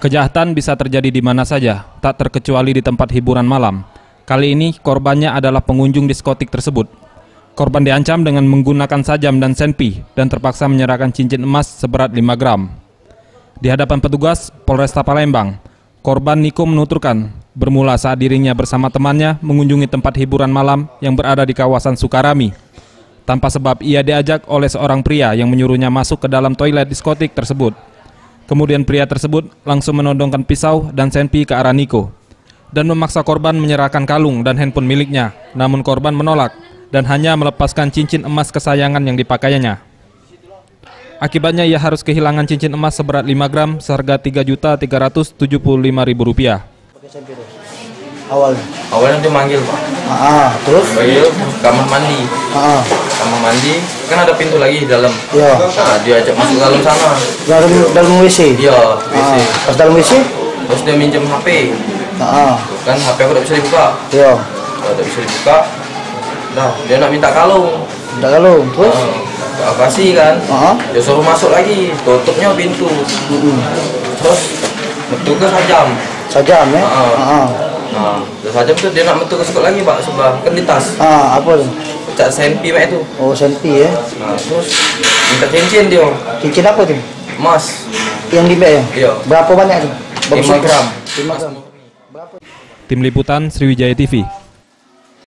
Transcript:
Kejahatan bisa terjadi di mana saja, tak terkecuali di tempat hiburan malam. Kali ini korbannya adalah pengunjung diskotik tersebut. Korban diancam dengan menggunakan sajam dan senpi dan terpaksa menyerahkan cincin emas seberat 5 gram. Di hadapan petugas Polresta Palembang, korban Niko menuturkan bermula saat dirinya bersama temannya mengunjungi tempat hiburan malam yang berada di kawasan Sukarami. Tanpa sebab ia diajak oleh seorang pria yang menyuruhnya masuk ke dalam toilet diskotik tersebut. Kemudian pria tersebut langsung menodongkan pisau dan senpi ke arah Niko dan memaksa korban menyerahkan kalung dan handphone miliknya. Namun korban menolak dan hanya melepaskan cincin emas kesayangan yang dipakainya. Akibatnya ia harus kehilangan cincin emas seberat 5 gram seharga Rp3.375.000. Awalnya dia manggil, Pak. Terus? Manggil kamar mandi. Kamar mandi kan ada pintu lagi di dalam. Iya. Nah, dia ajak masuk dalam sana. Dalam WC? Iya, WC. Pas dalam WC? Terus dia minjem HP. Kan HP aku tidak bisa dibuka. Iya. Tidak bisa dibuka. Nah, dia nak minta kalung. Minta kalung, terus? Aku kasih kan. Dia suruh masuk lagi, tutupnya pintu. Terus metu ke sajam. Sajam ya? Nah, sajam tuh dia nak metu ke sekut lagi, Pak, sebelah kan di tas. Apa tuh? Pecah senpi, Pak, itu. Oh, senpi ya? Nah, terus minta cincin dia. Cincin apa tuh? Emas. Yang di ya? Iya. Berapa banyak tuh? 5 gram. 5 gram. Tim Liputan Sriwijaya TV.